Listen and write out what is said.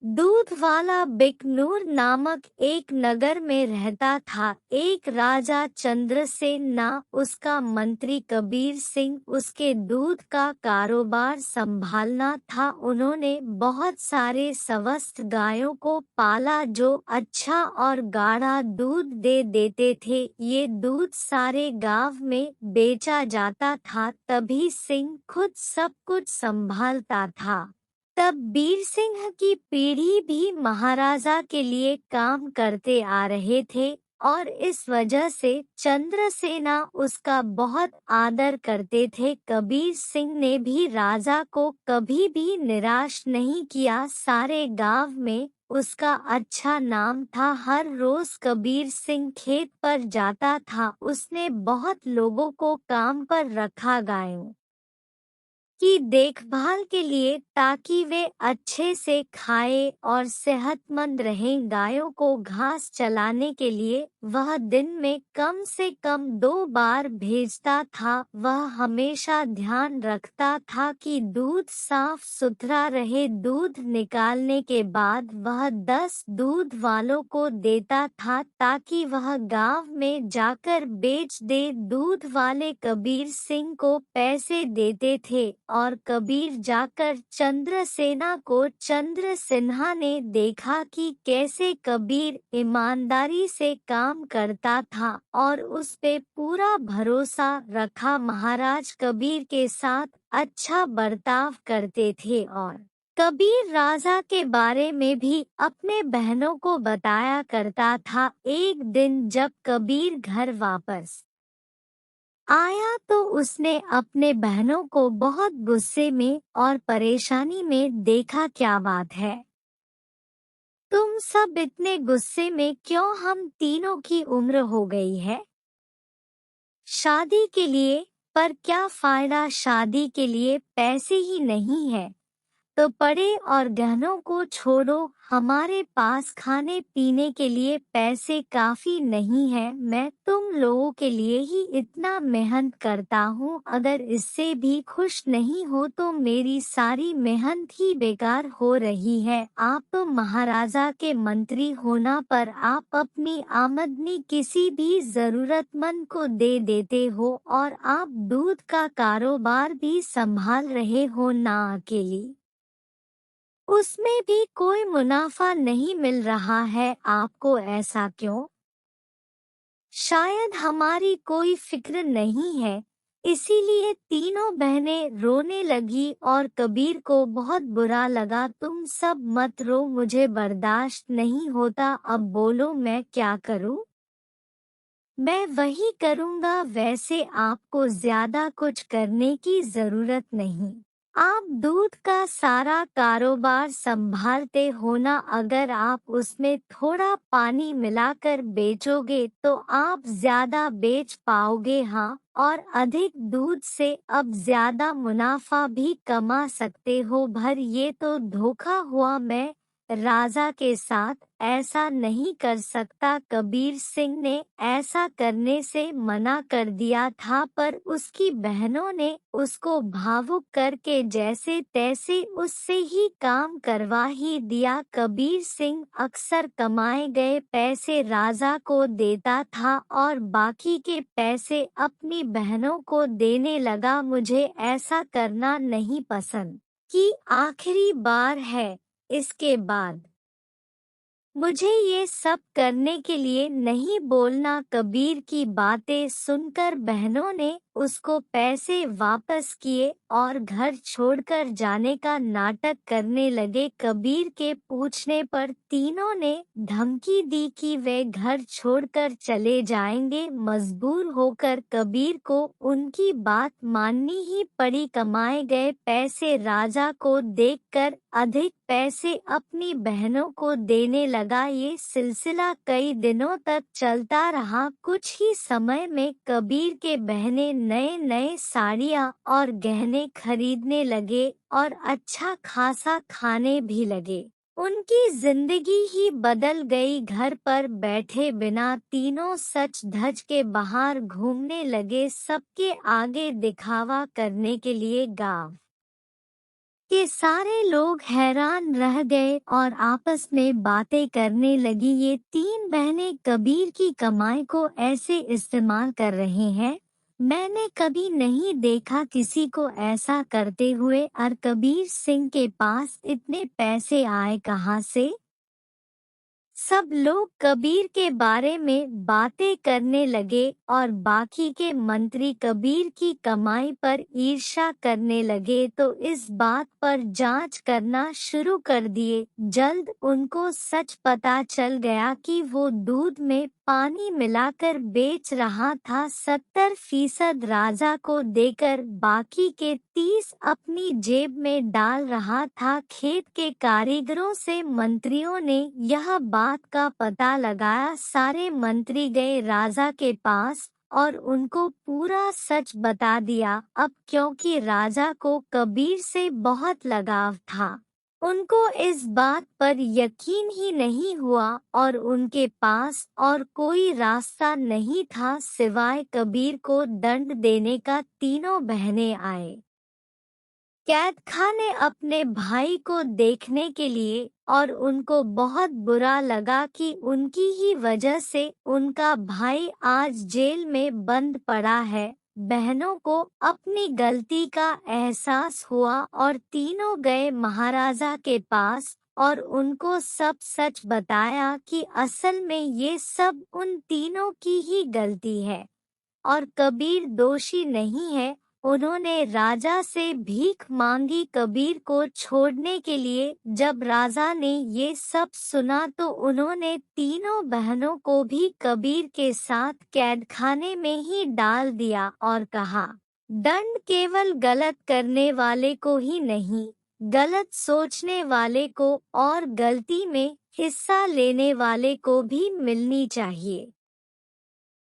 दूध वाला बिकनूर नामक एक नगर में रहता था एक राजा चंद्रसेन ना उसका मंत्री कबीर सिंह उसके दूध का कारोबार संभालना था। उन्होंने बहुत सारे स्वस्थ गायों को पाला जो अच्छा और गाढ़ा दूध दे देते थे। ये दूध सारे गांव में बेचा जाता था। तभी सिंह खुद सब कुछ संभालता था। तब बीर सिंह की पीढ़ी भी महाराजा के लिए काम करते आ रहे थे और इस वजह से चंद्रसेना उसका बहुत आदर करते थे। कबीर सिंह ने भी राजा को कभी भी निराश नहीं किया। सारे गांव में उसका अच्छा नाम था। हर रोज कबीर सिंह खेत पर जाता था। उसने बहुत लोगों को काम पर रखा गायों की देखभाल के लिए ताकि वे अच्छे से खाएं और सेहतमंद रहें। गायों को घास चलाने के लिए वह दिन में कम से कम 2 बार भेजता था। वह हमेशा ध्यान रखता था कि दूध साफ सुथरा रहे। दूध निकालने के बाद वह 10 दूध वालों को देता था ताकि वह गांव में जाकर बेच दे। दूध वाले कबीर सिंह को पैसे देते थे और कबीर जाकर चंद्रसेना को चंद्रसिन्हा ने देखा कि कैसे कबीर ईमानदारी से काम करता था और उस पे पूरा भरोसा रखा। महाराज कबीर के साथ अच्छा बर्ताव करते थे और कबीर राजा के बारे में भी अपने बहनों को बताया करता था। एक दिन जब कबीर घर वापस आया तो उसने अपने बहनों को बहुत गुस्से में और परेशानी में देखा। क्या बात है, तुम सब इतने गुस्से में क्यों? हम तीनों की उम्र हो गई है शादी के लिए, पर क्या फायदा, शादी के लिए पैसे ही नहीं है तो पढ़े और गहनों को छोड़ो। हमारे पास खाने पीने के लिए पैसे काफी नहीं है। मैं तुम लोगों के लिए ही इतना मेहनत करता हूँ। अगर इससे भी खुश नहीं हो तो मेरी सारी मेहनत ही बेकार हो रही है। आप तो महाराजा के मंत्री होना पर आप अपनी आमदनी किसी भी जरूरतमंद को दे देते हो और आप दूध का कारोबार भी संभाल रहे हो ना अकेली, उसमें भी कोई मुनाफा नहीं मिल रहा है। आपको ऐसा क्यों? शायद हमारी कोई फिक्र नहीं है। इसीलिए तीनों बहनें रोने लगी और कबीर को बहुत बुरा लगा। तुम सब मत रो, मुझे बर्दाश्त नहीं होता। अब बोलो मैं क्या करूं? मैं वही करूंगा। वैसे आपको ज्यादा कुछ करने की जरूरत नहीं। आप दूध का सारा कारोबार संभालते हो ना। अगर आप उसमें थोड़ा पानी मिलाकर बेचोगे तो आप ज्यादा बेच पाओगे। हाँ, और अधिक दूध से अब ज्यादा मुनाफा भी कमा सकते हो। भर ये तो धोखा हुआ। मैं राजा के साथ ऐसा नहीं कर सकता। कबीर सिंह ने ऐसा करने से मना कर दिया था पर उसकी बहनों ने उसको भावुक करके जैसे तैसे उससे ही काम करवा ही दिया। कबीर सिंह अक्सर कमाए गए पैसे राजा को देता था और बाकी के पैसे अपनी बहनों को देने लगा। मुझे ऐसा करना नहीं पसंद कि आखिरी बार है, इसके बाद मुझे ये सब करने के लिए नहीं बोलना। कबीर की बातें सुनकर बहनों ने उसको पैसे वापस किए और घर छोड़कर जाने का नाटक करने लगे। कबीर के पूछने पर तीनों ने धमकी दी कि वे घर छोड़कर चले जाएंगे। मजबूर होकर कबीर को उनकी बात माननी ही पड़ी। कमाए गए पैसे राजा को देकर अधिक पैसे अपनी बहनों को देने लगा। ये सिलसिला कई दिनों तक चलता रहा। कुछ ही समय में कबीर के बहनें नए नए साड़ियाँ और गहने खरीदने लगे और अच्छा खासा खाने भी लगे। उनकी जिंदगी ही बदल गई। घर पर बैठे बिना तीनों सच धज के बाहर घूमने लगे, सबके आगे दिखावा करने के लिए। गाँव के सारे लोग हैरान रह गए और आपस में बातें करने लगी, ये तीन बहनें कबीर की कमाई को ऐसे इस्तेमाल कर रहे हैं। मैंने कभी नहीं देखा किसी को ऐसा करते हुए। और कबीर सिंह के पास इतने पैसे आए कहाँ से? सब लोग कबीर के बारे में बातें करने लगे और बाकी के मंत्री कबीर की कमाई पर ईर्ष्या करने लगे तो इस बात पर जांच करना शुरू कर दिए। जल्द उनको सच पता चल गया कि वो दूध में पानी मिलाकर बेच रहा था। 70% राजा को देकर बाकी के 30 अपनी जेब में डाल रहा था। खेत के कारीगरों से मंत्रियों ने यह बात का पता लगाया। सारे मंत्री गए राजा के पास और उनको पूरा सच बता दिया। अब क्योंकि राजा को कबीर से बहुत लगाव था, उनको इस बात पर यकीन ही नहीं हुआ और उनके पास और कोई रास्ता नहीं था सिवाय कबीर को दंड देने का। तीनों बहनें आए कैद खाने अपने भाई को देखने के लिए और उनको बहुत बुरा लगा कि उनकी ही वजह से उनका भाई आज जेल में बंद पड़ा है। बहनों को अपनी गलती का एहसास हुआ और तीनों गए महाराजा के पास और उनको सब सच बताया कि असल में ये सब उन तीनों की ही गलती है और कबीर दोषी नहीं है। उन्होंने राजा से भीख मांगी कबीर को छोड़ने के लिए। जब राजा ने ये सब सुना तो उन्होंने तीनों बहनों को भी कबीर के साथ कैदखाने में ही डाल दिया और कहा, दंड केवल गलत करने वाले को ही नहीं, गलत सोचने वाले को और गलती में हिस्सा लेने वाले को भी मिलनी चाहिए।